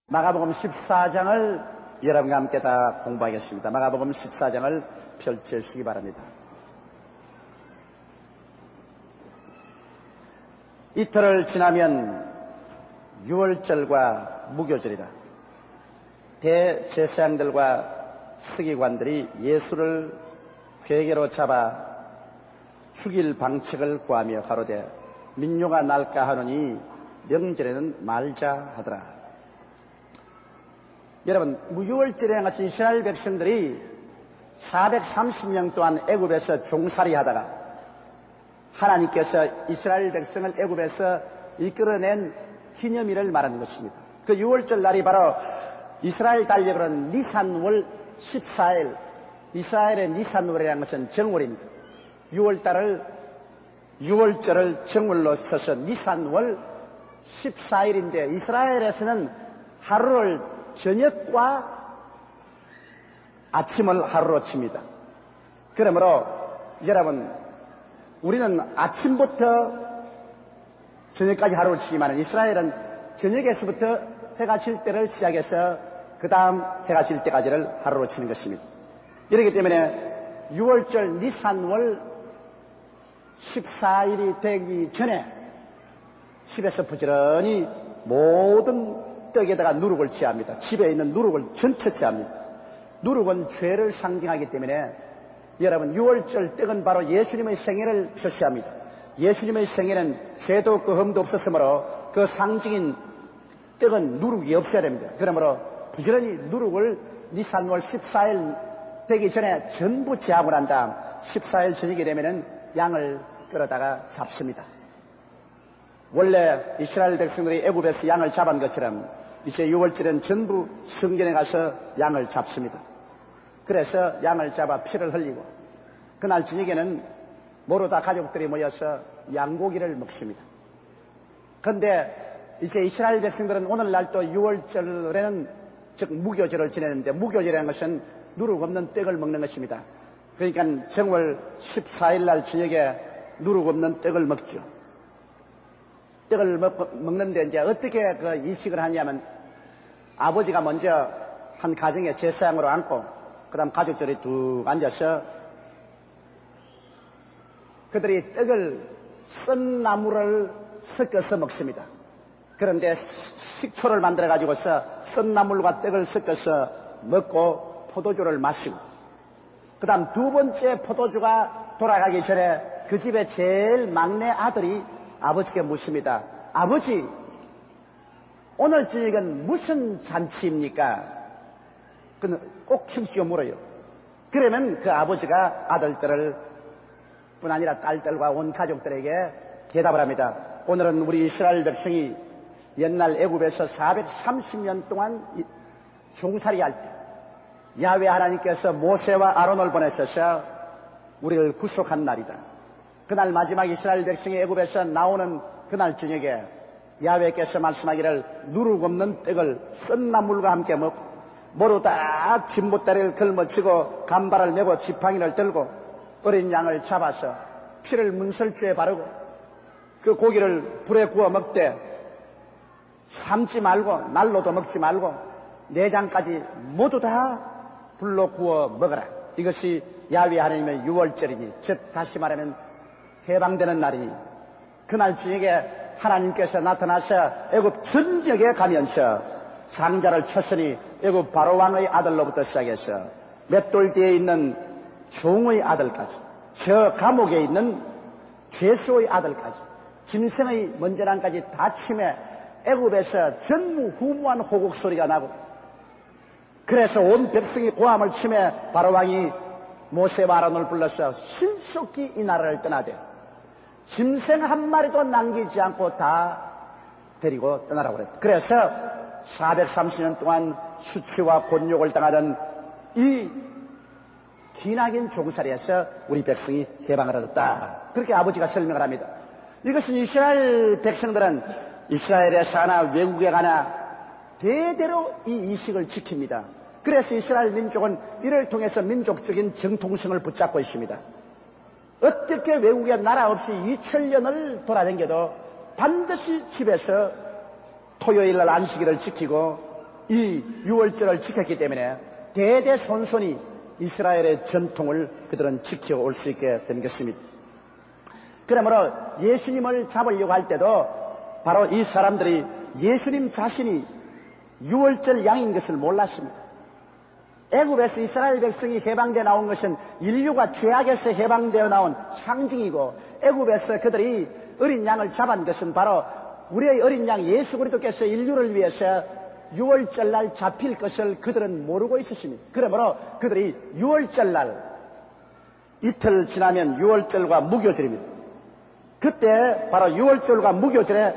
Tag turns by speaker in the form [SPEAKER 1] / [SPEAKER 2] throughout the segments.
[SPEAKER 1] 마가복음 14장을 여러분과 함께 다 공부하겠습니다. 마가복음 14장을 펼쳐주시기 바랍니다. 이틀을 지나면 유월절과 무교절이라 대제사장들과 서기관들이 예수를 회개로 잡아 죽일 방책을 구하며 가로되 민요가 날까 하노니 명절에는 말자 하더라. 여러분, 무유월절에 같이 이스라엘 백성들이 430년 동안 애굽에서 종살이 하다가 하나님께서 이스라엘 백성을 애굽에서 이끌어낸 기념일을 말하는 것입니다. 그 유월절 날이 바로 이스라엘 달력으로는 니산월 14일, 이스라엘의 니산월이라는 것은 정월입니다. 유월절을 정월로 써서 니산월 14일인데 이스라엘에서는 하루를 저녁과 아침을 하루로 칩니다. 그러므로 여러분, 우리는 아침부터 저녁까지 하루를 치지만 이스라엘은 저녁에서부터 해가 질 때를 시작해서 그 다음 해가 질 때까지를 하루로 치는 것입니다. 이렇기 때문에 6월절 니산월 14일이 되기 전에 집에서 부지런히 모든 떡에다가 누룩을 취합니다. 집에 있는 누룩을 전체 취합니다. 누룩은 죄를 상징하기 때문에 여러분 6월절 떡은 바로 예수님의 생애를 표시합니다. 예수님의 생애는 죄도 없고 흠도 없었으므로 그 상징인 떡은 누룩이 없어야 됩니다. 그러므로 부지런히 누룩을 니산월 14일 되기 전에 전부 취하고 난 다음 14일 저녁이 되면은 양을 끌어다가 잡습니다. 원래 이스라엘 백성들이 애굽에서 양을 잡은 것처럼 이제 6월절엔 전부 성전에 가서 양을 잡습니다. 그래서 양을 잡아 피를 흘리고 그날 저녁에는 모두 다 가족들이 모여서 양고기를 먹습니다. 그런데 이제 이스라엘 백성들은 오늘날 또 6월절에는 즉 무교절을 지내는데 무교절이라는 것은 누룩 없는 떡을 먹는 것입니다. 그러니까 정월 14일 날 저녁에 누룩 없는 떡을 먹죠. 떡을 먹는데 이제 어떻게 그 이식을 하냐면 아버지가 먼저 한 가정에 제사장으로 앉고 그 다음 가족들이 쭉 앉아서 그들이 떡을 쓴 나물을 섞어서 먹습니다. 그런데 식초를 만들어 가지고서 쓴 나물과 떡을 섞어서 먹고 포도주를 마시고 그 다음 두 번째 포도주가 돌아가기 전에 그 집의 제일 막내 아들이 아버지께 묻습니다. 아버지, 오늘 저녁은 무슨 잔치입니까? 꼭 힘쓰고 물어요. 그러면 그 아버지가 아들들을 뿐 아니라 딸들과 온 가족들에게 대답을 합니다. 오늘은 우리 이스라엘 백성이 옛날 애굽에서 430년 동안 종살이 할 때 야훼 하나님께서 모세와 아론을 보내셔서 우리를 구속한 날이다. 그날 마지막 이스라엘 백성이 애굽에서 나오는 그날 저녁에 야훼께서 말씀하기를 누룩 없는 떡을 쓴 나물과 함께 먹고 모두 다 진보다리를 걸머치고 간발을 메고 지팡이를 들고 어린 양을 잡아서 피를 문설주에 바르고 그 고기를 불에 구워 먹되 삶지 말고 날로도 먹지 말고 내장까지 모두 다 불로 구워 먹어라. 이것이 야훼 하나님의 유월절이니 즉 다시 말하면 해방되는 날이니 그날 저녁에 하나님께서 나타나서 애굽 전역에 가면서 상자를 쳤으니 애굽 바로왕의 아들로부터 시작해서 맷돌 뒤에 있는 종의 아들까지 저 감옥에 있는 죄수의 아들까지 짐승의 먼저난까지 다 치매 애굽에서 전무후무한 호국 소리가 나고 그래서 온 백성이 고함을 치매 바로왕이 모세와 아론을 불러서 신속히 이 나라를 떠나되 짐승 한 마리도 남기지 않고 다 데리고 떠나라고 그랬다. 그래서 430년 동안 수치와 곤욕을 당하던 이 기나긴 종살이에서 우리 백성이 해방을 얻었다. 그렇게 아버지가 설명을 합니다. 이것은 이스라엘 백성들은 이스라엘에 사나 외국에 가나 대대로 이 이식을 지킵니다. 그래서 이스라엘 민족은 이를 통해서 민족적인 정통성을 붙잡고 있습니다. 어떻게 외국에 나라 없이 2000년을 돌아다녀도 반드시 집에서 토요일날 안식일을 지키고 이 유월절을 지켰기 때문에 대대손손이 이스라엘의 전통을 그들은 지켜올 수 있게 된 것입니다. 그러므로 예수님을 잡으려고 할 때도 바로 이 사람들이 예수님 자신이 유월절 양인 것을 몰랐습니다. 애굽에서 이스라엘 백성이 해방되어 나온 것은 인류가 죄악에서 해방되어 나온 상징이고, 애굽에서 그들이 어린 양을 잡은 것은 바로 우리의 어린 양 예수 그리스도께서 인류를 위해서 유월절날 잡힐 것을 그들은 모르고 있었습니다. 그러므로 그들이 유월절날 이틀 지나면 유월절과 무교절입니다. 그때 바로 유월절과 무교절에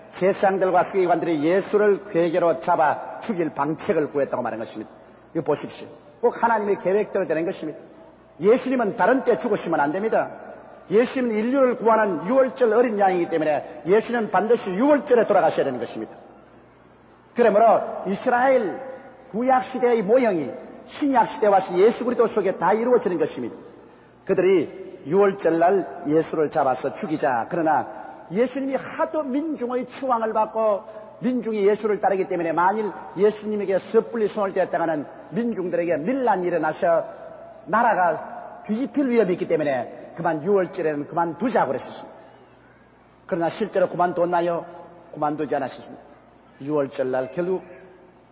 [SPEAKER 1] 제사장들과 서기관들이 예수를 괴계로 잡아 죽일 방책을 구했다고 말한 것입니다. 이거 보십시오. 꼭 하나님의 계획대로 되는 것입니다. 예수님은 다른 때 죽으시면 안 됩니다. 예수님은 인류를 구하는 유월절 어린 양이기 때문에 예수님은 반드시 유월절에 돌아가셔야 되는 것입니다. 그러므로 이스라엘 구약시대의 모형이 신약시대에 와서 예수 그리스도 속에 다 이루어지는 것입니다. 그들이 유월절날 예수를 잡아서 죽이자. 그러나 예수님이 하도 민중의 추앙을 받고 민중이 예수를 따르기 때문에 만일 예수님에게 섣불리 손을 떼었다가는 민중들에게 밀란이 일어나서 나라가 뒤집힐 위험이 있기 때문에 그만 유월절에는 그만두자고 그랬었습니다. 그러나 실제로 그만뒀나요? 그만두지 않았습니다. 유월절날 결국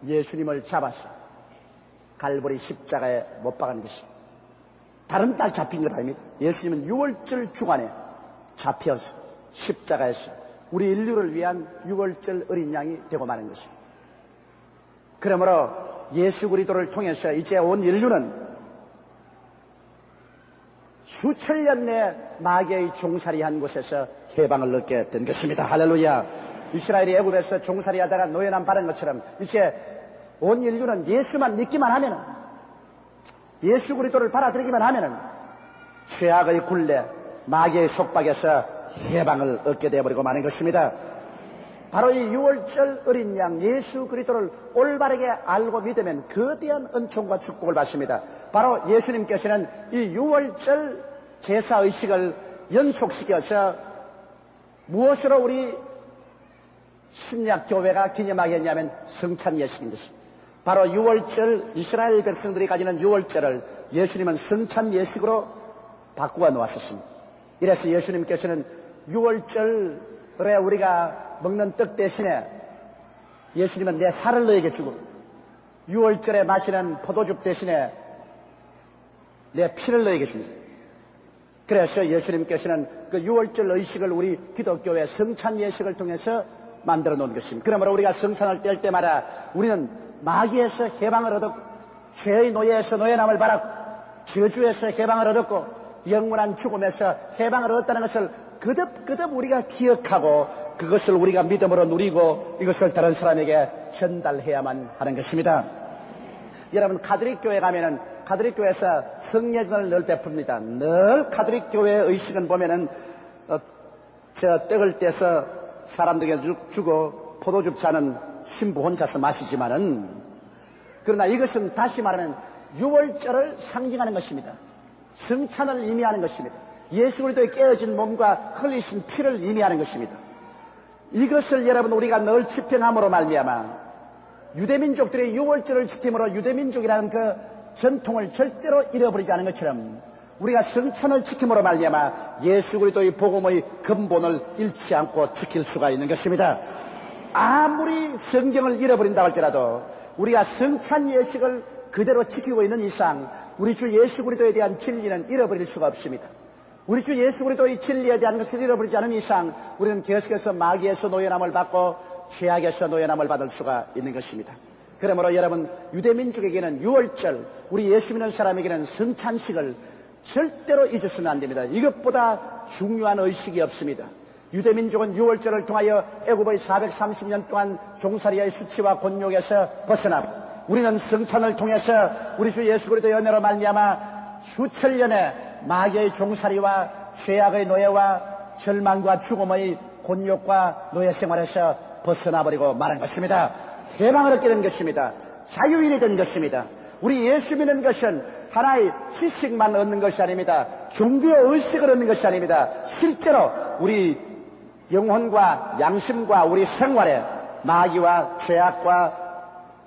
[SPEAKER 1] 예수님을 잡아서 갈보리 십자가에 못 박은 것입니다. 다른 날 잡힌 것 아닙니다. 예수님은 유월절 주간에 잡혀서 십자가에서 우리 인류를 위한 유월절 어린 양이 되고 마는 것입니다. 그러므로 예수 그리스도를 통해서 이제 온 인류는 수천년 내 마귀의 종살이한 곳에서 해방을 얻게 된 것입니다. 할렐루야. 이스라엘이 애굽에서 종살이하다가 노예남 받은 것처럼 이제 온 인류는 예수만 믿기만 하면은, 예수 그리스도를 받아들이기만 하면은 죄악의 굴레, 마귀의 속박에서 해방을 얻게 되어버리고 마는 것입니다. 바로 이 유월절 어린 양 예수 그리스도를 올바르게 알고 믿으면 거대한 은총과 축복을 받습니다. 바로 예수님께서는 이 유월절 제사의식을 연속시켜서 무엇으로 우리 신약교회가 기념하게 했냐면 성찬 예식인 것입니다. 바로 유월절, 이스라엘 백성들이 가지는 유월절을 예수님은 성찬 예식으로 바꾸어 놓았었습니다. 이래서 예수님께서는 유월절에 우리가 먹는 떡 대신에 예수님은 내 살을 너에게 주고, 유월절에 마시는 포도주 대신에 내 피를 너에게 줍니다. 그래서 예수님께서는 그 유월절 의식을 우리 기독교의 성찬 예식을 통해서 만들어 놓은 것입니다. 그러므로 우리가 성찬을 뗄 때마다 우리는 마귀에서 해방을 얻었고, 죄의 노예에서 노예남을 받았고, 저주에서 해방을 얻었고, 영원한 죽음에서 해방을 얻었다는 것을 거듭 우리가 기억하고 그것을 우리가 믿음으로 누리고 이것을 다른 사람에게 전달해야만 하는 것입니다. 여러분, 가톨릭 교회 가면은 가톨릭 교회에서 성례전을 늘 베풉니다. 늘 가톨릭 교회의 의식은 보면은 저 떡을 떼서 사람들에게 주고 포도주 잔은 신부 혼자서 마시지만은, 그러나 이것은 다시 말하면 유월절을 상징하는 것입니다. 성찬을 의미하는 것입니다. 예수 그리스도의 깨어진 몸과 흘리신 피를 의미하는 것입니다. 이것을 여러분 우리가 늘 집행함으로 말미암아 유대민족들의 유월절을 지킴으로 유대민족이라는 그 전통을 절대로 잃어버리지 않은 것처럼 우리가 성찬을 지킴으로 말미암아 예수 그리스도의 복음의 근본을 잃지 않고 지킬 수가 있는 것입니다. 아무리 성경을 잃어버린다고 할지라도 우리가 성찬 예식을 그대로 지키고 있는 이상 우리 주 예수 그리스도에 대한 진리는 잃어버릴 수가 없습니다. 우리 주 예수 그리스도의 진리에 대한 것을 잃어버리지 않은 이상 우리는 계속해서 마귀에서 노예남을 받고 죄악에서 노예남을 받을 수가 있는 것입니다. 그러므로 여러분, 유대민족에게는 유월절, 우리 예수 믿는 사람에게는 성찬식을 절대로 잊어서는 안 됩니다. 이것보다 중요한 의식이 없습니다. 유대민족은 유월절을 통하여 애굽의 430년 동안 종살이의 수치와 곤욕에서 벗어나고, 우리는 성찬을 통해서 우리 주 예수 그리스도의 은혜로 말미암아 수천년의 마귀의 종살이와 죄악의 노예와 절망과 죽음의 곤욕과 노예 생활에서 벗어나버리고 말한 것입니다. 해방을 얻게 된 것입니다. 자유인이 된 것입니다. 우리 예수 믿는 것은 하나의 지식만 얻는 것이 아닙니다. 종교의 의식을 얻는 것이 아닙니다. 실제로 우리 영혼과 양심과 우리 생활에 마귀와 죄악과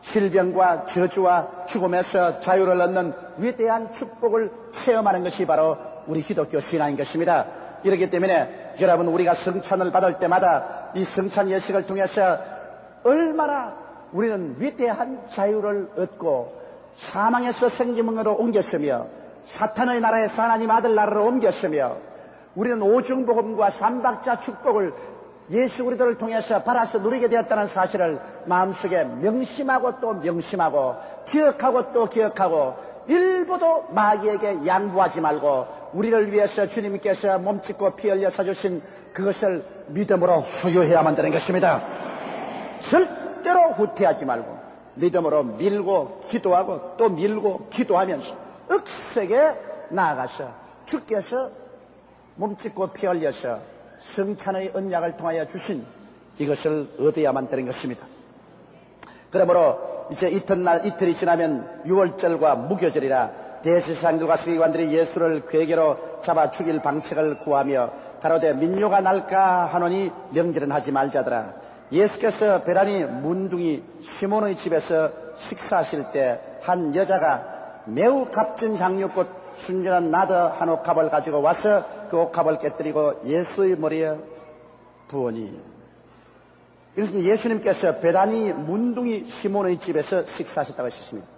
[SPEAKER 1] 질병과 저주와 죽음에서 자유를 얻는 위대한 축복을 체험하는 것이 바로 우리 기독교 신앙인 것입니다. 이렇기 때문에 여러분, 우리가 성찬을 받을 때마다 이 성찬 예식을 통해서 얼마나 우리는 위대한 자유를 얻고 사망에서 생명으로 옮겼으며 사탄의 나라에서 하나님 아들 나라로 옮겼으며 우리는 오중복음과 삼박자 축복을 예수 그리스도를 통해서 받아서 누리게 되었다는 사실을 마음속에 명심하고 또 명심하고 기억하고 또 기억하고 일부도 마귀에게 양보하지 말고 우리를 위해서 주님께서 몸짓고 피 흘려 사주신 그것을 믿음으로 소유해야만 되는 것입니다. 절대로 후퇴하지 말고 믿음으로 밀고 기도하고 또 밀고 기도하면서 억세게 나아가서 주께서 몸짓고 피 흘려서 성찬의 언약을 통하여 주신 이것을 얻어야만 되는 것입니다. 그러므로 이제 이틀이 지나면 유월절과 무교절이라 대제사장들과 서기관들이 예수를 괴계로 잡아 죽일 방책을 구하며 가로되 민요가 날까 하노니 명절은 하지 말자더라. 예수께서 베라니 문둥이 시몬의 집에서 식사하실 때 한 여자가 매우 값진 장류꽃 순전한 나드 한 옥합을 가지고 와서 그 옥합을 깨뜨리고 예수의 머리에 부으니, 그래서 예수님께서 베다니 문둥이 시몬의 집에서 식사하셨다고 하셨습니다.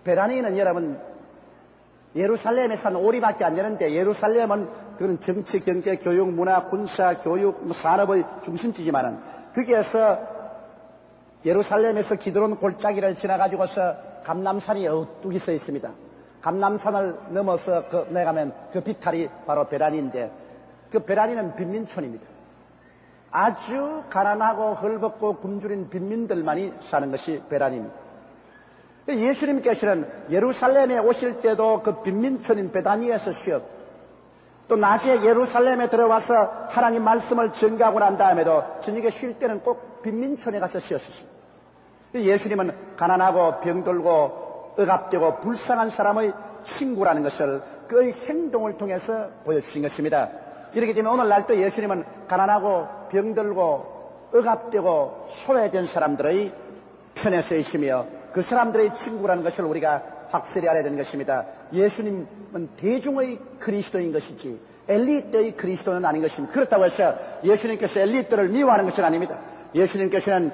[SPEAKER 1] 베다니는 여러분 예루살렘에 산 오리밖에 안 되는데, 예루살렘은 그런 정치, 경제, 교육, 문화, 군사, 교육, 산업의 중심지지만은 거기에서 예루살렘에서 기드론 골짜기를 지나가지고서 감람산이 어둑이 서 있습니다. 감람산을 넘어서 내가면 그 비탈이 바로 베라니인데, 그 베라니는 빈민촌입니다. 아주 가난하고 헐벗고 굶주린 빈민들만이 사는 것이 베라니입니다. 예수님께서는 예루살렘에 오실 때도 그 빈민촌인 베다니에서 쉬었고, 또 낮에 예루살렘에 들어와서 하나님 말씀을 전가하고 난 다음에도 저녁에 쉴 때는 꼭 빈민촌에 가서 쉬었습니다. 예수님은 가난하고 병들고 억압되고 불쌍한 사람의 친구라는 것을 그의 행동을 통해서 보여주신 것입니다. 이렇기 때문에 오늘날 또 예수님은 가난하고 병들고 억압되고 소외된 사람들의 편에 서 있으며 그 사람들의 친구라는 것을 우리가 확실히 알아야 되는 것입니다. 예수님은 대중의 그리스도인 것이지 엘리트의 그리스도는 아닌 것입니다. 그렇다고 해서 예수님께서 엘리트를 미워하는 것은 아닙니다. 예수님께서는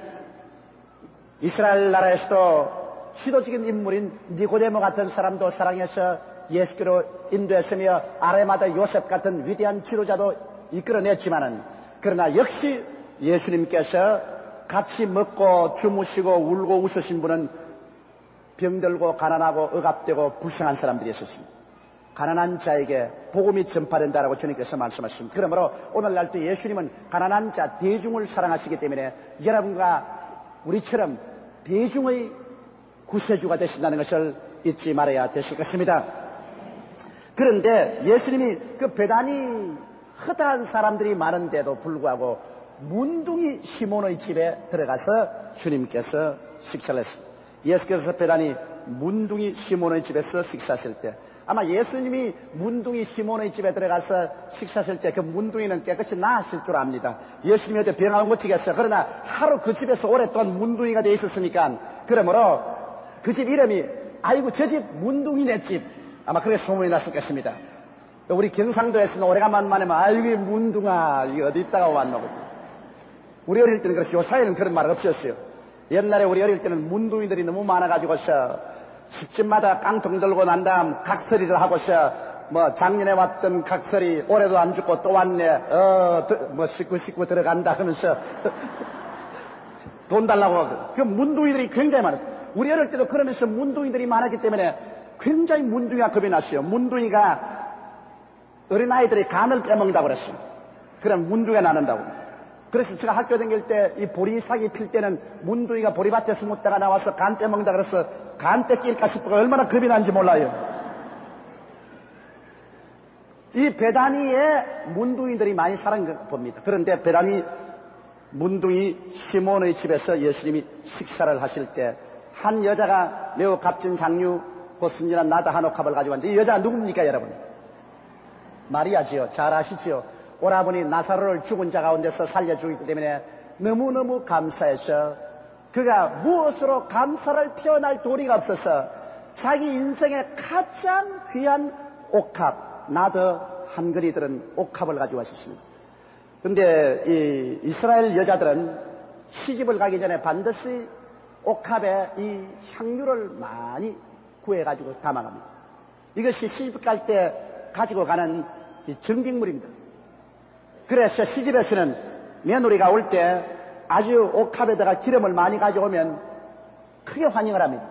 [SPEAKER 1] 이스라엘 나라에서도 지도적인 인물인 니고데모 같은 사람도 사랑해서 예수께로 인도했으며 아레마다 요셉 같은 위대한 지도자도 이끌어냈지만은, 그러나 역시 예수님께서 같이 먹고 주무시고 울고 웃으신 분은 병들고 가난하고 억압되고 불쌍한 사람들이 있었습니다. 가난한 자에게 복음이 전파된다라고 주님께서 말씀하십니다. 그러므로 오늘날도 예수님은 가난한 자 대중을 사랑하시기 때문에 여러분과 우리처럼 대중의 구세주가 되신다는 것을 잊지 말아야 되실 것입니다. 그런데 예수님이 그 베다니 허다한 사람들이 많은데도 불구하고 문둥이 시몬의 집에 들어가서 주님께서 식사를 했습니다. 예수께서 베다니 문둥이 시몬의 집에서 식사하실 때, 아마 예수님이 문둥이 시몬의 집에 들어가서 식사하실 때 그 문둥이는 깨끗이 나았을 줄 압니다. 예수님이 어때 병을 고치겠어요. 그러나 하루 그 집에서 오랫동안 문둥이가 돼 있었으니까, 그러므로 그 집 이름이 아이고 저 집 문둥이네 집, 아마 그렇게 소문이 났을 것입니다. 우리 경상도에서는 오래간만에 아이고 문둥아 이게 어디 있다가 왔나 보지. 우리 어릴 때는 그렇지, 요사이는 그런 말 없었어요. 옛날에 우리 어릴 때는 문둥이들이 너무 많아가지고서 집집마다 깡통 들고 난 다음 각설이를 하고서 작년에 왔던 각설이 올해도 안 죽고 또 왔네. 식구 들어간다 하면서 돈 달라고. 그 문둥이들이 굉장히 많았어요. 우리 어릴 때도 그러면서 문둥이들이 많았기 때문에 굉장히 문둥이가 겁이 났어요. 문둥이가 어린아이들이 간을 빼먹는다고 그랬어요. 그럼 문둥이가 나는다고. 그래서 제가 학교 다닐 때 이 보리싹이 필 때는 문둥이가 보리밭에 숨었다가 나와서 간 빼먹는다 그래서 간 뺏길까 싶어가 얼마나 겁이 난지 몰라요. 이 베다니에 문둥이들이 많이 사는 겁니다. 그런데 베다니 문둥이 시몬의 집에서 예수님이 식사를 하실 때 한 여자가 매우 값진 장류 고순진한 나다 한 옥합을 가지고 왔는데, 이 여자가 누굽니까 여러분? 마리아지요. 잘 아시지요. 오라버니 나사로를 죽은 자 가운데서 살려주기 때문에 너무너무 감사해서 그가 무엇으로 감사를 표현할 도리가 없어서 자기 인생의 가장 귀한 옥합, 나드 한 그리 들은 옥합을 가지고 왔습니다. 근데 이 이스라엘 여자들은 시집을 가기 전에 반드시 옥합에 이 향유를 많이 구해가지고 담아갑니다. 이것이 시집 갈 때 가지고 가는 이 증빙물입니다. 그래서 시집에서는 며느리가 올 때 아주 옥합에다가 기름을 많이 가져오면 크게 환영을 합니다.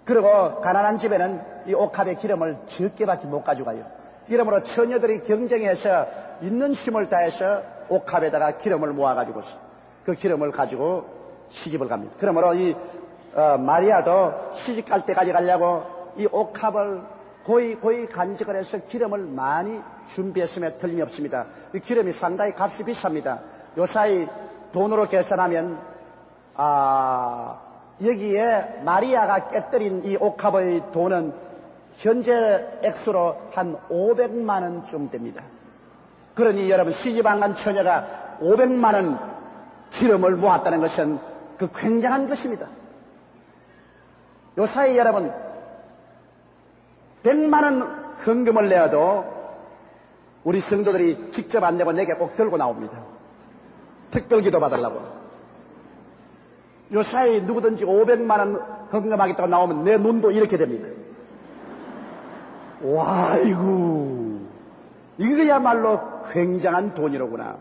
[SPEAKER 1] 그리고 가난한 집에는 이 옥합에 기름을 적게밖에 못 가져가요. 이러므로 처녀들이 경쟁해서 있는 힘을 다해서 옥합에다가 기름을 모아가지고 그 기름을 가지고 시집을 갑니다. 그러므로 이 마리아도 시집 갈 때 가져가려고 이 옥합을 고이 간직을 해서 기름을 많이 준비했음에 틀림없습니다. 이 기름이 상당히 값이 비쌉니다. 요사이 돈으로 계산하면 여기에 마리아가 깨뜨린 이 옥합의 돈은 현재 액수로 한 500만 원쯤 됩니다. 그러니 여러분 시집 안 간 처녀가 500만 원 기름을 모았다는 것은 그 굉장한 것입니다. 요사이 여러분 100만 원 헌금을 내어도 우리 성도들이 직접 안 내고 내게 꼭 들고 나옵니다. 특별기도 받으려고. 요사이 누구든지 500만 원 헌금하겠다고 나오면 내 눈도 이렇게 됩니다. 와, 이거야말로 굉장한 돈이로구나.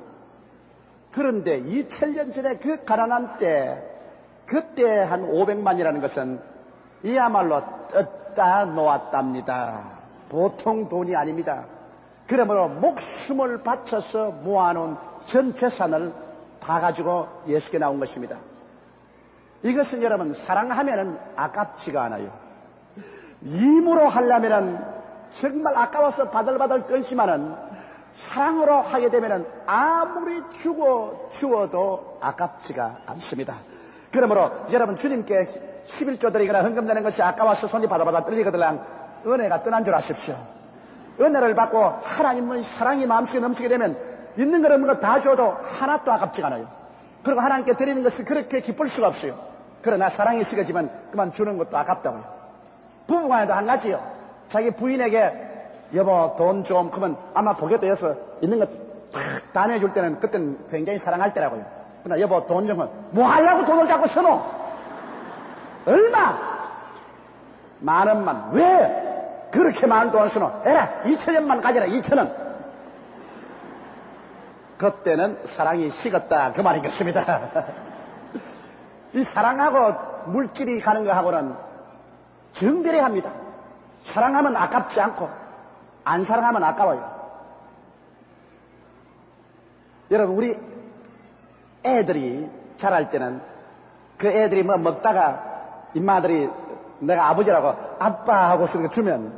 [SPEAKER 1] 그런데 2000년 전에 그 가난한 때, 그때 한 500만이라는 것은 이야말로 뜯다 놓았답니다. 보통 돈이 아닙니다. 그러므로 목숨을 바쳐서 모아놓은 전 재산을 다 가지고 예수께 나온 것입니다. 이것은 여러분 사랑하면은 아깝지가 않아요. 임으로 하려면은 정말 아까워서 바들바들 떨지만은 사랑으로 하게 되면은 아무리 주어도 아깝지가 않습니다. 그러므로 여러분 주님께 11조 드리거나 헌금 내는 것이 아까워서 손이 바들바들 떨리거든 은혜가 떠난 줄 아십시오. 은혜를 받고 하나님의 사랑이 마음속에 넘치게 되면 있는 것 없는 것 다 줘도 하나도 아깝지가 않아요. 그리고 하나님께 드리는 것이 그렇게 기쁠 수가 없어요. 그러나 사랑이 식어지면 그만 주는 것도 아깝다고요. 부부간에도 한 가지요. 자기 부인에게 여보 돈 좀 그러면 아마 보게도 해서 있는 것 탁 다 내줄 때는 그때는 굉장히 사랑할 때라고요. 그러나 여보 돈 좀 뭐 하려고 돈을 자꾸 써노? 얼마? 10,000원만. 왜 그렇게 많은 돈을 써노? 에라 2,000원만 가져라 2,000원. 그때는 사랑이 식었다 그 말이겠습니다. 이 사랑하고 물질이 가는 거하고는 정비례합니다. 사랑하면 아깝지 않고 안 사랑하면 아까워요. 여러분 우리 애들이 자랄 때는 그 애들이 뭐 먹다가 임마들이 내가 아버지라고 아빠 하고 쓰는 거 주면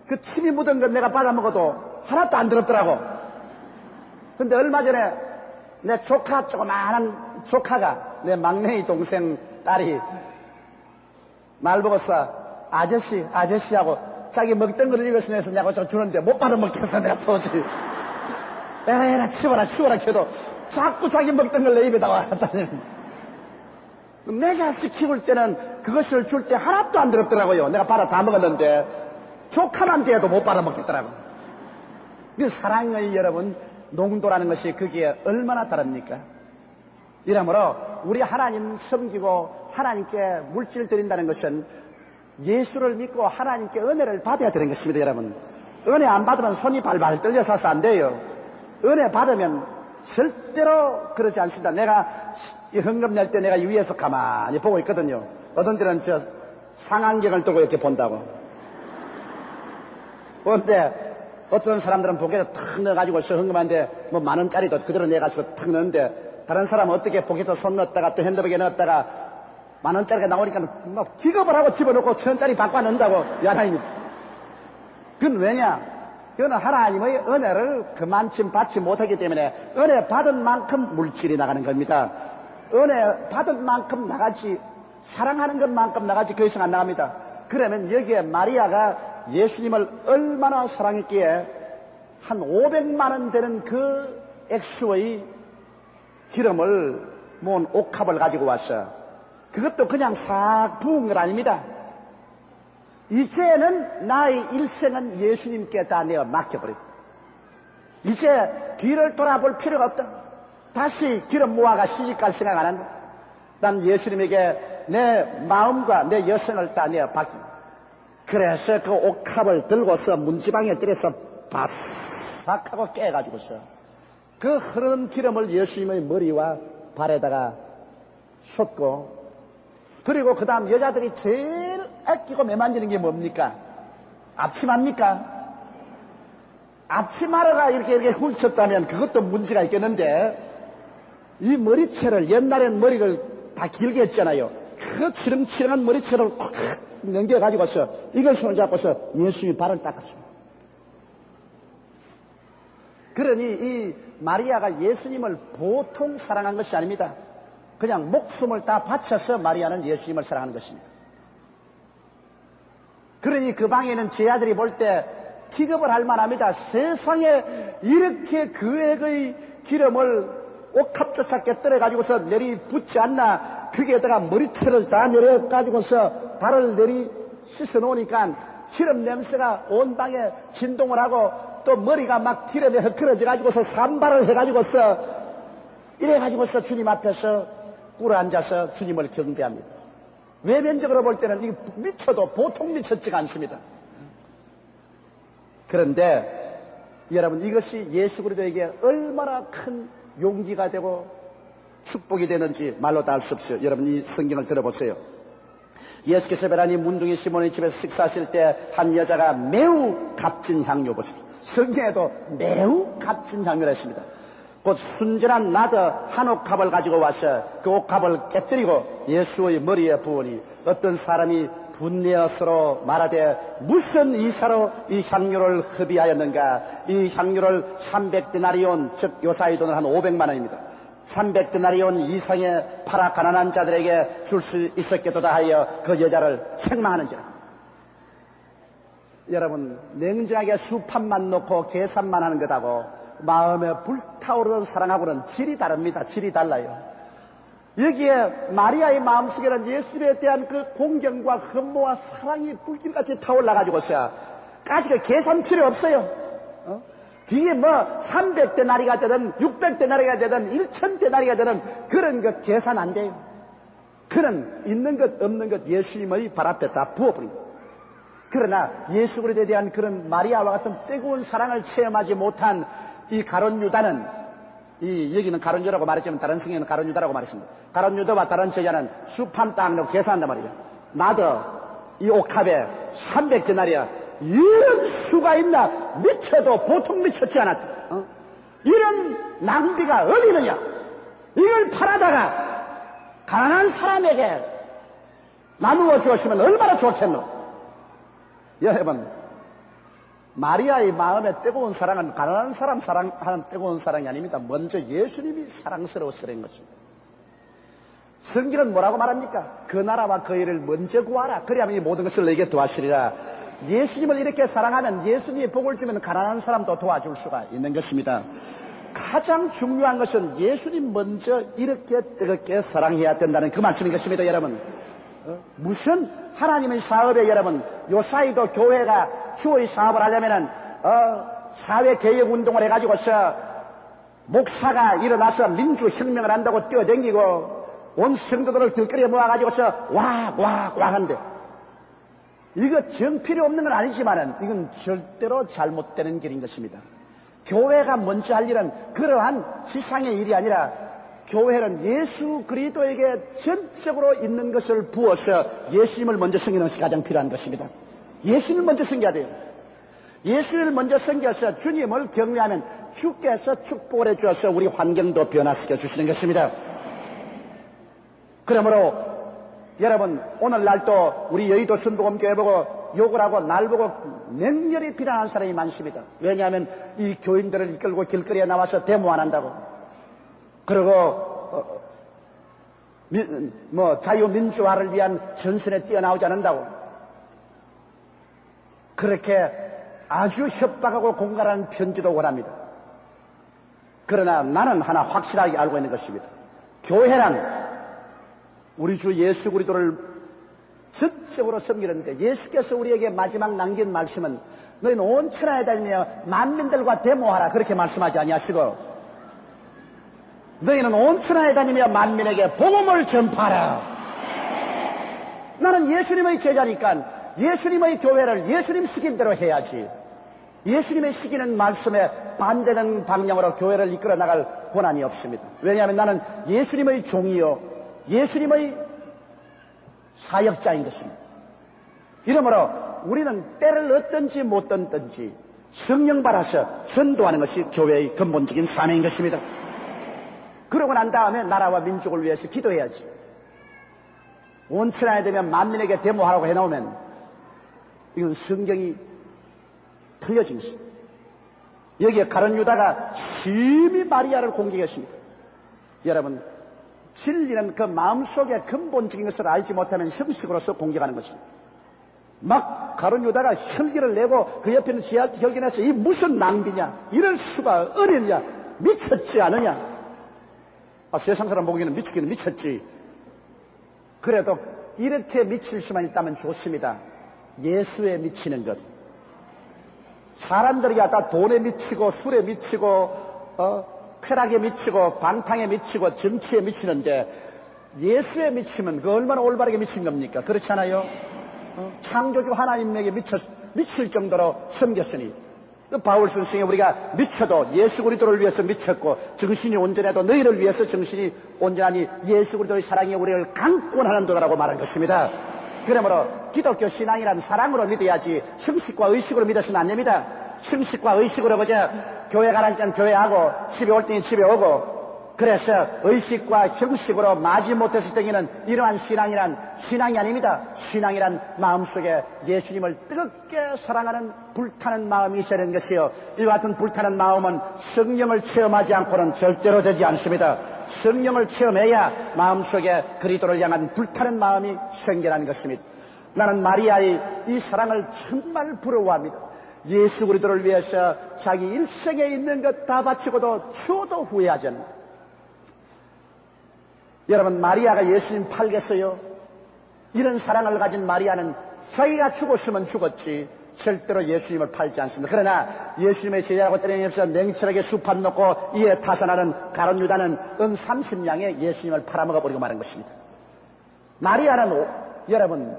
[SPEAKER 1] 그 침이 묻은 건 내가 받아 먹어도 하나도 안 더럽더라고. 근데 얼마 전에 내 조카 조그마한 조카가 내 막내의 동생 딸이 날 보고서 아저씨 하고 자기 먹던 걸 이것을 내서 내가 저 주는데 못 받아 먹겠어 내가 도저히. 에라 치워라 쳐도 자꾸 자기 먹던 걸 내 입에다 왔다니. 내가 키울 때는 그것을 줄 때 하나도 안 더럽더라고요. 내가 받아 다 먹었는데 조카만 돼도 못 받아 먹겠더라고. 그 사랑의 여러분 농도라는 것이 그게 얼마나 다릅니까? 이러므로 우리 하나님 섬기고 하나님께 물질 드린다는 것은 예수를 믿고 하나님께 은혜를 받아야 되는 것입니다. 여러분 은혜 안 받으면 손이 발발 떨려서 안 돼요. 은혜 받으면 절대로 그러지 않습니다. 내가 헌금 낼 때 내가 위에서 가만히 보고 있거든요. 어떤 때는 저 상안경을 두고 이렇게 본다고. 그런데 어떤 사람들은 포켓에 탁 넣어가지고 헌금하는데 뭐 10,000원짜리도 그대로 내가지고 탁 넣는데 다른 사람은 어떻게 포켓에 손 넣었다가 또 핸드백에 넣었다가 10,000원짜리가 나오니까 막 기겁을 하고 집어넣고 1,000원짜리 바꿔 넣는다고. 하나님 그건 왜냐? 그건 하나님의 은혜를 그만큼 받지 못하기 때문에 은혜 받은 만큼 물질이 나가는 겁니다. 은혜 받은 만큼 나가지 사랑하는 것만큼 나가지 그 이상 안 나갑니다. 그러면 여기에 마리아가 예수님을 얼마나 사랑했기에 한 500만 원 되는 그 액수의 기름을 모은 옥합을 가지고 왔어. 그것도 그냥 싹 부은 건 아닙니다. 이제는 나의 일생은 예수님께 다 내어 맡겨버리고 이제 뒤를 돌아볼 필요가 없다. 다시 기름 모아가 시집갈 생각 안 한다. 난 예수님에게 내 마음과 내 여생을 다 내어 맡긴다. 그래서 그 옥합을 들고서 문지방에 들여서 바싹하고 깨가지고서 그 흐르는 기름을 예수님의 머리와 발에다가 쏟고, 그리고 그 다음 여자들이 제일 아끼고 매만지는 게 뭡니까? 앞치마입니까? 앞치마가 이렇게 훑혔다면 그것도 문제가 있겠는데, 이 머리채를, 옛날엔 머리를 다 길게 했잖아요. 그 치렁치렁한 머리채를 확 넘겨가지고서 이걸 손을 잡고서 예수님이 발을 닦았습니다. 그러니 이 마리아가 예수님을 보통 사랑한 것이 아닙니다. 그냥 목숨을 다 바쳐서 마리아는 예수님을 사랑하는 것입니다. 그러니 그 방에는 제 아들이 볼 때 기겁을 할 만합니다. 세상에 이렇게 그액의 기름을 옥합조차 깨뜨려가지고서 내리 붓지 않나. 거기에다가 머리채를 다 내려가지고서 발을 내리 씻어놓으니까 기름 냄새가 온 방에 진동을 하고 또 머리가 막 기름에 헛걸어져가지고서 산발을 해가지고서 이래가지고서 주님 앞에서 꿇어앉아서 주님을 경배합니다. 외면적으로 볼 때는 이게 미쳐도 보통 미쳤지가 않습니다. 그런데 여러분, 이것이 예수 그리스도에게 얼마나 큰 용기가 되고 축복이 되는지 말로 다 할 수 없어요. 여러분, 이 성경을 들어보세요. 예수께서 베라니 문둥이 시몬의 집에서 식사하실 때 한 여자가 매우 값진 향료, 보십시오. 성경에도 매우 값진 향료를 했습니다. 곧 순전한 나드 한 옥합을 가지고 와서 그 옥합을 깨뜨리고 예수의 머리에 부으니 어떤 사람이 분내어 서로 말하되 무슨 이사로 이 향료를 흡의하였는가. 이 향료를 300데나리온, 즉 요사이 돈은 한 500만 원입니다. 300데나리온 이상의 팔아 가난한 자들에게 줄 수 있었겠도다 하여 그 여자를 책망하는지라. 여러분, 냉정하게 수판만 놓고 계산만 하는 것하고 마음에 불타오르는 사랑하고는 질이 다릅니다. 질이 달라요. 여기에 마리아의 마음속에는 예수에 대한 그 공경과 흠모와 사랑이 불길같이 타올라가지고서 까지가 계산 필요 없어요. 뒤에 뭐 300데나리가 되든 600데나리가 되든 1000데나리가 되든 그런 것 계산 안 돼요. 그는 있는 것 없는 것 예수님의 발 앞에 다 부어버립니다. 그러나 예수 그리스도에 대한 그런 마리아와 같은 뜨거운 사랑을 체험하지 못한 이 가룟 유다는, 여기는 가룟 유다라고 말했지만 다른 성경에는 가룟 유다라고 말했습니다. 가룟 유다와 다른 제자는 수판 딱 넣고 계산한단 말이죠. 나도 이 옥합에 300데나리야. 이런 수가 있나? 미쳐도 보통 미쳤지 않았다. 이런 낭비가 어디 있느냐? 이걸 팔아다가 가난한 사람에게 나누어 주었으면 얼마나 좋겠노? 여러분, 마리아의 마음에 뜨거운 사랑은 가난한 사람 사랑하는 뜨거운 사랑이 아닙니다. 먼저 예수님이 사랑스러워서 그런 것입니다. 성경은 뭐라고 말합니까? 그 나라와 그 일을 먼저 구하라. 그래야만 이 모든 것을 내게 도와주리라. 예수님을 이렇게 사랑하면, 예수님이 복을 주면 가난한 사람도 도와줄 수가 있는 것입니다. 가장 중요한 것은 예수님 먼저 이렇게 뜨겁게 사랑해야 된다는 그 말씀인 것입니다. 여러분, 무슨 하나님의 사업에, 여러분, 요사이도 교회가 주의 사업을 하려면은 사회개혁운동을 해가지고서 목사가 일어나서 민주혁명을 한다고 뛰어댕기고 온 성도들을 길거리에 모아가지고서 왁 한대. 이거 정필요 없는 건 아니지만은 이건 절대로 잘못되는 길인 것입니다. 교회가 먼저 할 일은 그러한 지상의 일이 아니라 교회는 예수 그리스도에게 전적으로 있는 것을 부어서 예수님을 먼저 섬기는 것이 가장 필요한 것입니다. 예수님을 먼저 섬겨야 돼요. 예수를 먼저 섬겨서 주님을 경외하면 주께서 축복을 해주어서 우리 환경도 변화시켜 주시는 것입니다. 그러므로 여러분, 오늘날 또 우리 여의도 순복음교회 보고 욕을 하고 날 보고 맹렬히 비난하는 사람이 많습니다. 왜냐하면 이 교인들을 이끌고 길거리에 나와서 데모 안 한다고. 그리고 자유민주화를 위한 전선에 뛰어나오지 않는다고. 그렇게 아주 협박하고 공갈하는 편지도 원합니다. 그러나 나는 하나 확실하게 알고 있는 것입니다. 교회란 우리 주 예수 그리스도를 전적으로 섬기는데 예수께서 우리에게 마지막 남긴 말씀은 너희는 온 천하에 다니며 만민들과 데모하라 그렇게 말씀하지 아니하시고 너희는 온 천하에 다니며 만민에게 복음을 전파하라. 나는 예수님의 제자니까 예수님의 교회를 예수님 시킨 대로 해야지. 예수님의 시키는 말씀에 반대되는 방향으로 교회를 이끌어 나갈 권한이 없습니다. 왜냐하면 나는 예수님의 종이요 예수님의 사역자인 것입니다. 이러므로 우리는 때를 얻든지 못 얻든지 성령 받아서 전도하는 것이 교회의 근본적인 사명인 것입니다. 그러고 난 다음에 나라와 민족을 위해서 기도해야지. 온 천하에 되면 만민에게 데모하라고 해놓으면 이건 성경이 틀려진 것입니다. 여기에 가룟 유다가 심히 마리아를 공격했습니다. 여러분, 진리는 그 마음속의 근본적인 것을 알지 못하면 형식으로서 공격하는 것입니다. 막 가룟 유다가 혈기를 내고 그 옆에 있는 지하 혈기내서 이 무슨 낭비냐, 이럴 수가 어딨냐, 미쳤지 않느냐. 세상 사람 보기에는 미치기는 미쳤지. 그래도 이렇게 미칠 수만 있다면 좋습니다. 예수에 미치는 것. 사람들이 다 돈에 미치고 술에 미치고 쾌락에 미치고 방탕에 미치고 정치에 미치는데 예수에 미치면 그 얼마나 올바르게 미친 겁니까? 그렇잖아요. 창조주 하나님에게 미칠 정도로 섬겼으니 바울 선생이 우리가 미쳐도 예수 그리스도를 위해서 미쳤고 정신이 온전해도 너희를 위해서 정신이 온전하니 예수 그리스도의 사랑이 우리를 강권하는 도다라고 말한 것입니다. 그러므로 기독교 신앙이란 사랑으로 믿어야지 형식과 의식으로 믿어서는 안 됩니다. 형식과 의식으로 그저 교회 가라는 때는 교회하고 집에 올 때는 집에 오고 그래서 의식과 형식으로 마지 못했을 때에는 이러한 신앙이 아닙니다. 신앙이란 마음속에 예수님을 뜨겁게 사랑하는 불타는 마음이 있어야 되는 것이요. 이와 같은 불타는 마음은 성령을 체험하지 않고는 절대로 되지 않습니다. 성령을 체험해야 마음속에 그리스도를 향한 불타는 마음이 생겨나는 것입니다. 나는 마리아의 이 사랑을 정말 부러워합니다. 예수 그리스도를 위해서 자기 일생에 있는 것 다 바치고도 추도 후회하지 않는다. 여러분, 마리아가 예수님 팔겠어요? 이런 사랑을 가진 마리아는 자기가 죽었으면 죽었지 절대로 예수님을 팔지 않습니다. 그러나 예수님의 제자라고 때리면서 냉철하게 수판 놓고 이에 타산하는 가룟 유다는 은 30냥에 예수님을 팔아먹어버리고 마는 것입니다. 마리아는 여러분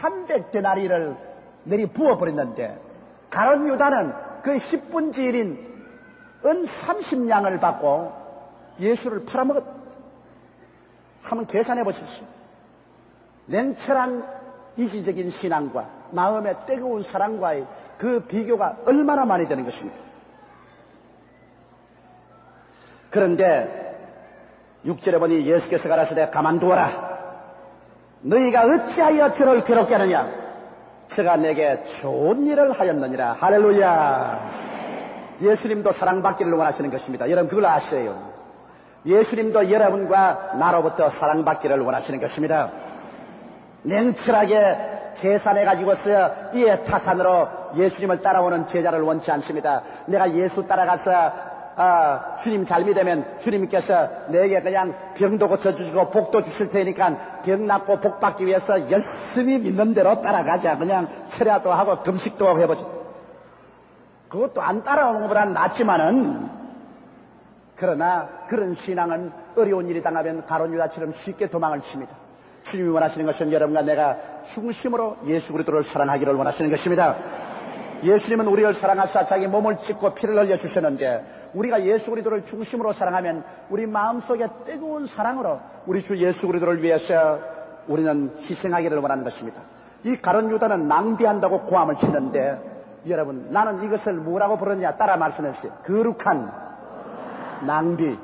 [SPEAKER 1] 300데나리를 내리 부어버렸는데 가룟 유다는 그 10분의 1인 은 30냥을 받고 예수를 팔아먹었다. 한번 계산해 보십시오. 냉철한 이기적인 신앙과 마음의 뜨거운 사랑과의 그 비교가 얼마나 많이 되는 것입니까? 그런데 6절에 보니 예수께서 가라사대 가만두어라. 너희가 어찌하여 저를 괴롭게 하느냐? 저가 내게 좋은 일을 하였느니라. 할렐루야. 예수님도 사랑받기를 원하시는 것입니다. 여러분 그걸 아셔요. 예수님도 여러분과 나로부터 사랑받기를 원하시는 것입니다. 냉철하게 계산해가지고서 이에 타산으로 예수님을 따라오는 제자를 원치 않습니다. 내가 예수 따라가서 주님 잘 믿으면 주님께서 내게 그냥 병도 고쳐주시고 복도 주실 테니까 병 낫고 복 받기 위해서 열심히 믿는 대로 따라가자. 그냥 철야도 하고 금식도 하고 해보자. 그것도 안 따라오는 것보다 낫지만은, 그러나 그런 신앙은 어려운 일이 당하면 가룟 유다처럼 쉽게 도망을 칩니다. 주님이 원하시는 것은 여러분과 내가 중심으로 예수 그리스도를 사랑하기를 원하시는 것입니다. 예수님은 우리를 사랑하사 자기 몸을 찢고 피를 흘려 주셨는데 우리가 예수 그리스도를 중심으로 사랑하면 우리 마음속에 뜨거운 사랑으로 우리 주 예수 그리스도를 위해서 우리는 희생하기를 원하는 것입니다. 이 가룟 유다는 낭비한다고 고함을 치는데 여러분, 나는 이것을 뭐라고 부르느냐 따라 말씀했어요. 거룩한 낭비.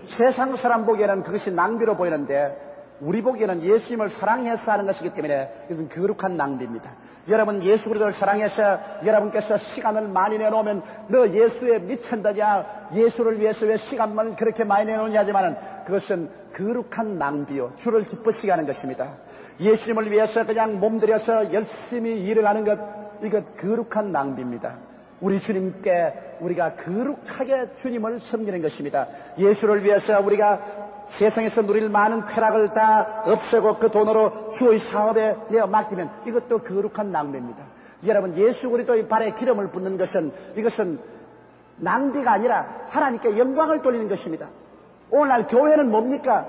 [SPEAKER 1] 세상 사람 보기에는 그것이 낭비로 보이는데 우리 보기에는 예수님을 사랑해서 하는 것이기 때문에 이것은 거룩한 낭비입니다. 여러분 예수 그리스도를 사랑해서 여러분께서 시간을 많이 내놓으면 너 예수에 미친다냐, 예수를 위해서 왜 시간만 그렇게 많이 내놓느냐 하지만은 그것은 거룩한 낭비요, 주를 기쁘시게 하는 것입니다. 예수님을 위해서 그냥 몸들여서 열심히 일을 하는 것, 이것 거룩한 낭비입니다. 우리 주님께 우리가 거룩하게 주님을 섬기는 것입니다. 예수를 위해서 우리가 세상에서 누릴 많은 쾌락을 다 없애고 그 돈으로 주의 사업에 내어 맡기면 이것도 거룩한 낭비입니다. 여러분, 예수 그리스도의 발에 기름을 붓는 것은 이것은 낭비가 아니라 하나님께 영광을 돌리는 것입니다. 오늘날 교회는 뭡니까?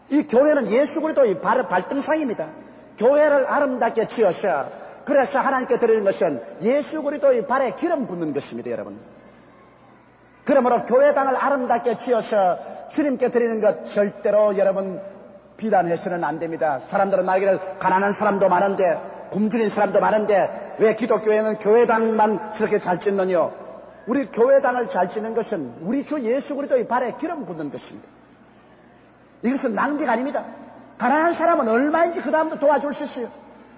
[SPEAKER 1] 이 교회는 예수 그리스도의 발등상입니다. 교회를 아름답게 지어서 그래서 하나님께 드리는 것은 예수 그리스도의 발에 기름 붓는 것입니다, 여러분. 그러므로 교회당을 아름답게 지어서 주님께 드리는 것 절대로 여러분 비난해서는 안 됩니다. 사람들은 말하기를 가난한 사람도 많은데 굶주린 사람도 많은데 왜 기독교회는 교회당만 저렇게 잘 짓느냐? 우리 교회당을 잘 짓는 것은 우리 주 예수 그리스도의 발에 기름 붓는 것입니다. 이것은 낭비가 아닙니다. 가난한 사람은 얼마인지 그 다음부터 도와줄 수 있어요.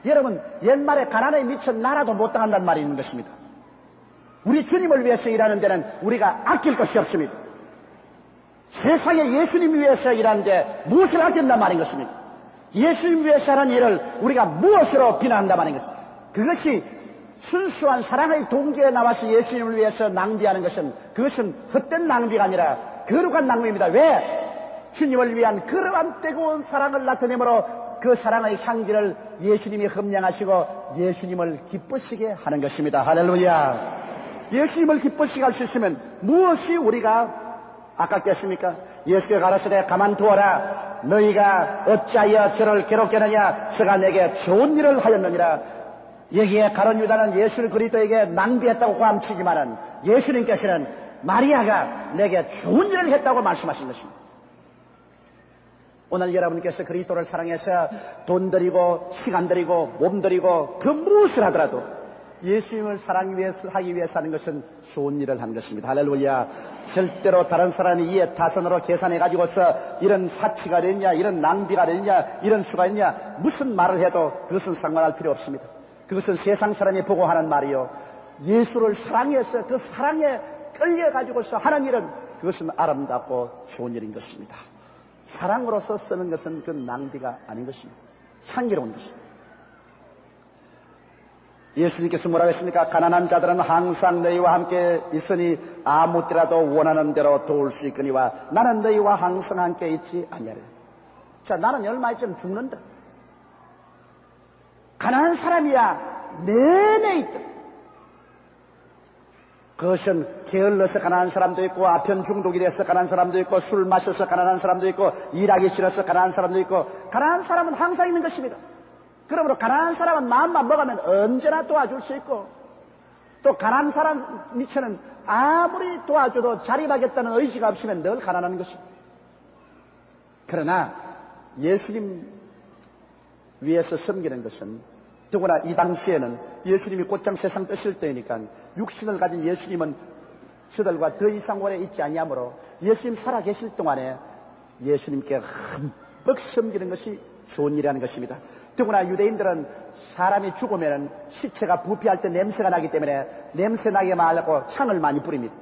[SPEAKER 1] 여러분, 옛말에 가난에 미쳐 나라도 못 당한다는 말이 있는 것입니다. 우리 주님을 위해서 일하는 데는 우리가 아낄 것이 없습니다. 세상에 예수님 위해서 일하는데 무엇을 아낀단 말인 것입니다. 예수님 위해서 하는 일을 우리가 무엇으로 비난한단 말인 것입니다. 그것이 순수한 사랑의 동기에 나와서 예수님을 위해서 낭비하는 것은 그것은 헛된 낭비가 아니라 거룩한 낭비입니다. 왜? 주님을 위한 그러한 뜨거운 사랑을 나타내므로 그 사랑의 향기를 예수님이 흠량하시고 예수님을 기쁘시게 하는 것입니다. 할렐루야. 예수님을 기쁘시게 할 수 있으면 무엇이 우리가 아깝겠습니까? 예수께 가라사대 가만두어라. 너희가 어찌하여 저를 괴롭게 하느냐? 저가 내게 좋은 일을 하였느니라. 여기에 가룟 유다는 예수 그리스도에게 낭비했다고 고함치지만은 예수님께서는 마리아가 내게 좋은 일을 했다고 말씀하신 것입니다. 오늘 여러분께서 그리스도를 사랑해서 돈 들이고 시간 들이고 몸 들이고 그 무엇을 하더라도 예수님을 하기 위해서 하는 것은 좋은 일을 한 것입니다. 할렐루야. 절대로 다른 사람이 이에 타선으로 계산해가지고서 이런 사치가 되느냐, 이런 낭비가 되느냐, 이런 수가 있느냐, 무슨 말을 해도 그것은 상관할 필요 없습니다. 그것은 세상 사람이 보고 하는 말이요. 예수를 사랑해서 그 사랑에 끌려가지고서 하는 일은 그것은 아름답고 좋은 일인 것입니다. 사랑으로서 쓰는 것은 그 낭비가 아닌 것입니다. 향기로운 것입니다. 예수님께서 뭐라고 했습니까? 가난한 자들은 항상 너희와 함께 있으니 아무 때라도 원하는 대로 도울 수 있거니와 나는 너희와 항상 함께 있지 아니하리라. 자, 나는 얼마 있으면 죽는다. 가난한 사람이야 내내 있다. 그것은 게을러서 가난한 사람도 있고 아편 중독이 돼서 가난한 사람도 있고 술 마셔서 가난한 사람도 있고 일하기 싫어서 가난한 사람도 있고 가난한 사람은 항상 있는 것입니다. 그러므로 가난한 사람은 마음만 먹으면 언제나 도와줄 수 있고 또 가난한 사람 미처는 아무리 도와줘도 자립하겠다는 의지가 없으면 늘 가난한 것입니다. 그러나 예수님 위해서 섬기는 것은 더구나 이 당시에는 예수님이 곧장 세상 뜨실 때이니까 육신을 가진 예수님은 저들과 더 이상 오래 있지 아니하므로 예수님 살아계실 동안에 예수님께 흠뻑 섬기는 것이 좋은 일이라는 것입니다. 더구나 유대인들은 사람이 죽으면 시체가 부패할 때 냄새가 나기 때문에 냄새 나게 하려고 향을 많이 뿌립니다.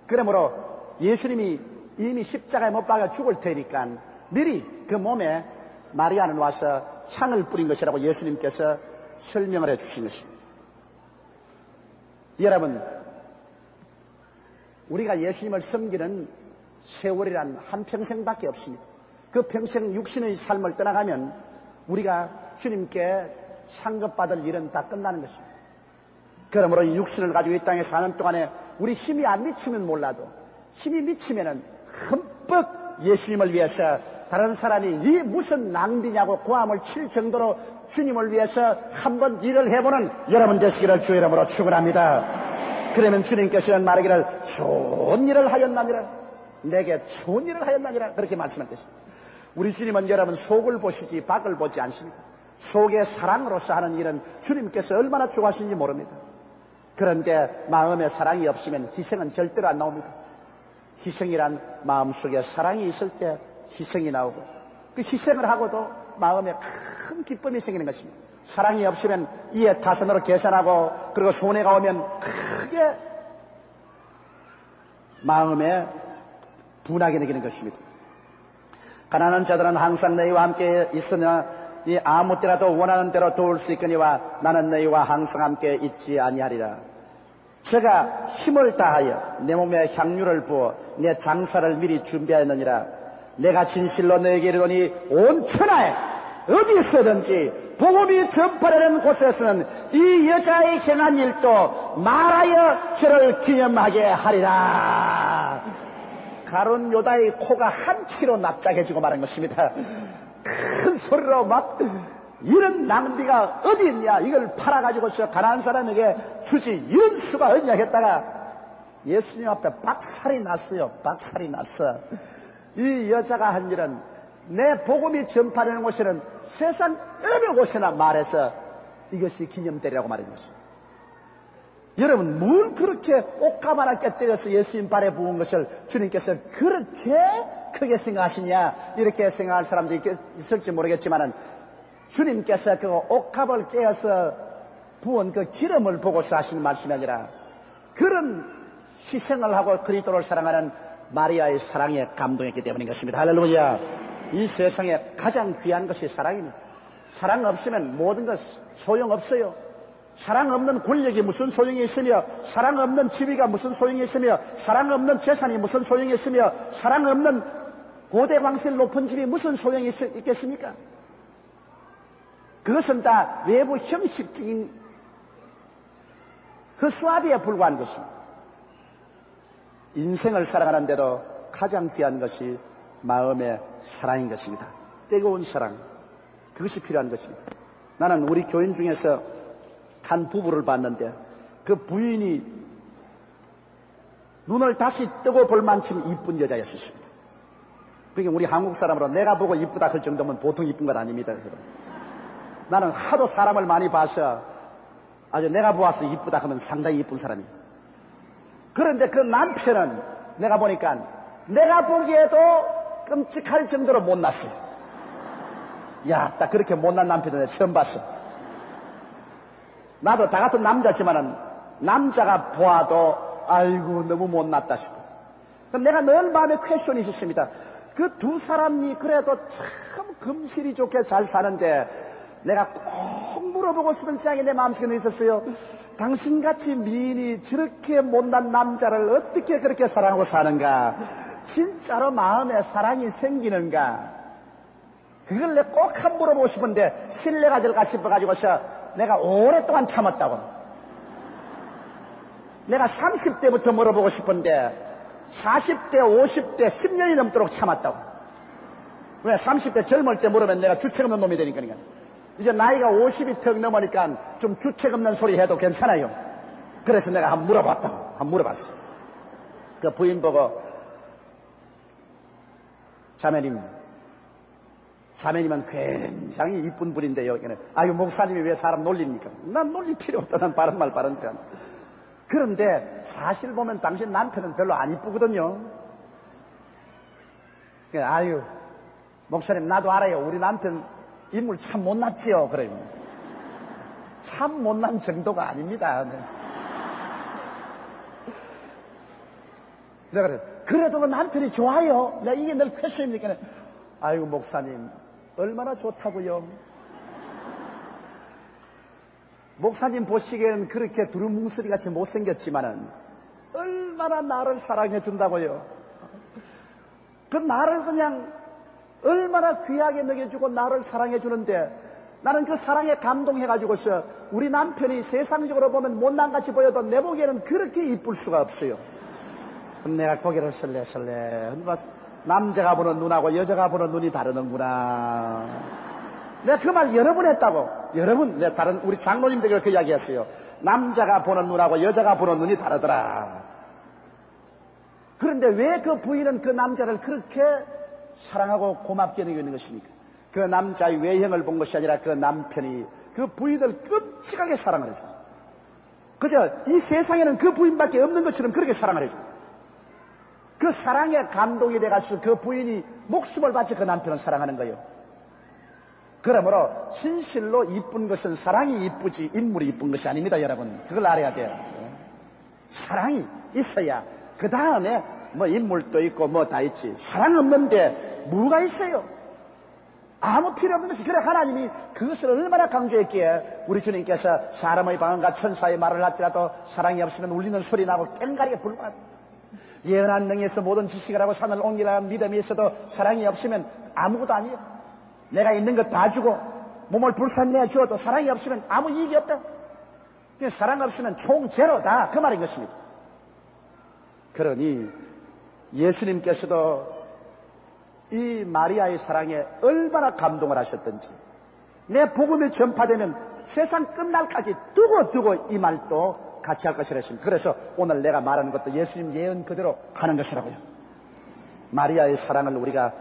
[SPEAKER 1] 그러므로 예수님이 이미 십자가에 못 박아 죽을 테니까 미리 그 몸에 마리아는 와서 향을 뿌린 것이라고 예수님께서 설명을 해 주신 것입니다. 여러분, 우리가 예수님을 섬기는 세월이란 한평생밖에 없습니다. 그 평생 육신의 삶을 떠나가면 우리가 주님께 상급받을 일은 다 끝나는 것입니다. 그러므로 이 육신을 가지고 이 땅에 사는 동안에 우리 힘이 안 미치면 몰라도 힘이 미치면은 흠뻑 예수님을 위해서 다른 사람이 이 무슨 낭비냐고 고함을 칠 정도로 주님을 위해서 한번 일을 해보는 여러분 되시기를 주의 이름으로 축원합니다. 그러면 주님께서는 말하기를 좋은 일을 하였나니라. 내게 좋은 일을 하였나니라. 그렇게 말씀할 것입니다. 우리 주님은 여러분 속을 보시지 밖을 보지 않습니다. 속의 사랑으로서 하는 일은 주님께서 얼마나 좋아하시는지 모릅니다. 그런데 마음에 사랑이 없으면 희생은 절대로 안 나옵니다. 희생이란 마음속에 사랑이 있을 때 희생이 나오고 그 희생을 하고도 마음에 큰 기쁨이 생기는 것입니다. 사랑이 없으면 이에 타선으로 계산하고 그리고 손해가 오면 크게 마음에 분하게 느끼는 것입니다. 가난한 자들은 항상 너희와 함께 있으나 이 아무 때라도 원하는 대로 도울 수 있거니와 나는 너희와 항상 함께 있지 아니하리라. 제가 힘을 다하여 내 몸에 향유를 부어 내 장사를 미리 준비하였느니라. 내가 진실로 너에게 이르노니 온 천하에 어디서든지 복음이 전파되는 곳에서는 이 여자의 행한 일도 말하여 저를 기념하게 하리라. 가룟 유다의 코가 한치로 납작해지고 말한 것입니다. 큰 소리로 막 이런 낭비가 어디 있냐, 이걸 팔아가지고서 가난한 사람에게 주지, 이런 수가 어디냐 했다가 예수님 앞에 박살이 났어요. 박살이 났어. 이 여자가 한 일은 내 복음이 전파되는 곳에는 세상 어느 곳이나 말해서 이것이 기념되리라고 말한 것입니다. 여러분, 뭘 그렇게 옷감 하나 깨뜨려서 예수님 발에 부은 것을 주님께서 그렇게 크게 생각하시냐, 이렇게 생각할 사람들이 있을지 모르겠지만은 주님께서 그 옷값을 깨어서 부은 그 기름을 보고서 하시는 말씀이 아니라 그런 희생을 하고 그리스도를 사랑하는 마리아의 사랑에 감동했기 때문인 것입니다. 할렐루야. 이 세상에 가장 귀한 것이 사랑입니다. 사랑 없으면 모든 것 소용없어요. 사랑 없는 권력이 무슨 소용이 있으며, 사랑 없는 지위가 무슨 소용이 있으며, 사랑 없는 재산이 무슨 소용이 있으며, 사랑 없는 고대 왕실 높은 집이 무슨 소용이 있겠습니까? 그것은 다 외부 형식적인 그 수압에 불과한 것입니다. 인생을 살아가는데도 가장 귀한 것이 마음의 사랑인 것입니다. 뜨거운 사랑, 그것이 필요한 것입니다. 나는 우리 교인 중에서 한 부부를 봤는데 그 부인이 눈을 다시 뜨고 볼 만큼 이쁜 여자였습니다. 그러니까 우리 한국 사람으로 내가 보고 이쁘다 할 정도면 보통 이쁜 건 아닙니다. 나는 하도 사람을 많이 봐서 아주 내가 보아서 이쁘다 하면 상당히 이쁜 사람이에요. 그런데 그 남편은 내가 보니까 내가 보기에도 끔찍할 정도로 못났어요. 야, 딱 그렇게 못난 남편은 내가 처음 봤어. 나도 다 같은 남자지만은 남자가 보아도 아이고 너무 못났다 싶어. 그럼 내가 늘 마음에 퀘션이 있었습니다. 그 두 사람이 그래도 참 금실이 좋게 잘 사는데 내가 꼭 물어보고 싶은 생각이 내 마음속에 있었어요. 당신같이 미인이 저렇게 못난 남자를 어떻게 그렇게 사랑하고 사는가? 진짜로 마음에 사랑이 생기는가? 그걸 내가 꼭 한번 물어보고 싶은데 신뢰가 들까 싶어가지고서 내가 오랫동안 참았다고. 내가 30대부터 물어보고 싶은데 40대, 50대, 10년이 넘도록 참았다고. 왜? 30대 젊을 때 물으면 내가 주책 없는 놈이 되니까. 이제 나이가 50이 턱 넘으니까 좀 주책 없는 소리 해도 괜찮아요. 그래서 내가 한번 물어봤다고. 한번 물어봤어. 그 부인 보고 자매님은 굉장히 이쁜 분인데요. 아유, 목사님이 왜 사람 놀립니까? 난 놀릴 필요 없다. 난 바른 말 바른 편. 그런데 사실 보면 당신 남편은 별로 안 이쁘거든요. 아유, 목사님 나도 알아요. 우리 남편 인물 참 못났지요. 그래요. 참 못난 정도가 아닙니다. 내가 그래. 그래도 그 남편이 좋아요. 내가 이게 늘 퀘션입니까? 아이고, 목사님 얼마나 좋다고요. 목사님 보시기에는 그렇게 두루뭉술이같이 못생겼지만은 얼마나 나를 사랑해 준다고요. 그 나를 그냥 얼마나 귀하게 먹여주고 나를 사랑해 주는데 나는 그 사랑에 감동해가지고서 우리 남편이 세상적으로 보면 못난같이 보여도 내 보기에는 그렇게 이쁠 수가 없어요. 내가 고개를 설레설레 남자가 보는 눈하고 여자가 보는 눈이 다르는구나. 내가 그 말 여러 번 했다고. 여러분, 내가 다른 우리 장로님들이 그 이야기 했어요. 남자가 보는 눈하고 여자가 보는 눈이 다르더라. 그런데 왜 그 부인은 그 남자를 그렇게 사랑하고 고맙게 여기고 있는 것입니까? 그 남자의 외형을 본 것이 아니라 그 남편이 그 부인을 끔찍하게 사랑을 해줘. 그저 이 세상에는 그 부인밖에 없는 것처럼 그렇게 사랑을 해줘. 그 사랑에 감동이 돼가지고 그 부인이 목숨을 바쳐 그 남편을 사랑하는 거예요. 그러므로 진실로 이쁜 것은 사랑이 이쁘지 인물이 이쁜 것이 아닙니다, 여러분. 그걸 알아야 돼요. 사랑이 있어야 그 다음에 뭐 인물도 있고 뭐 다 있지. 사랑 없는데 뭐가 있어요? 아무 필요 없는 것이, 그래 하나님이 그것을 얼마나 강조했기에 우리 주님께서 사람의 방언과 천사의 말을 할지라도 사랑이 없으면 울리는 소리 나고 깽가리에 불과하다. 예언한 능에서 모든 지식을 하고 산을 옮기라는 믿음이 있어도 사랑이 없으면 아무것도 아니에요. 내가 있는 것 다 주고 몸을 불살내 주어도 사랑이 없으면 아무 이익이 없다. 사랑 없으면 총 제로다, 그 말인 것입니다. 그러니 예수님께서도 이 마리아의 사랑에 얼마나 감동을 하셨던지, 내 복음이 전파되면 세상 끝날까지 두고 이 말도 같이 할 것이라 했습니다. 그래서 오늘 내가 말하는 것도 예수님 예언 그대로 하는 것이라고요. 마리아의 사랑을 우리가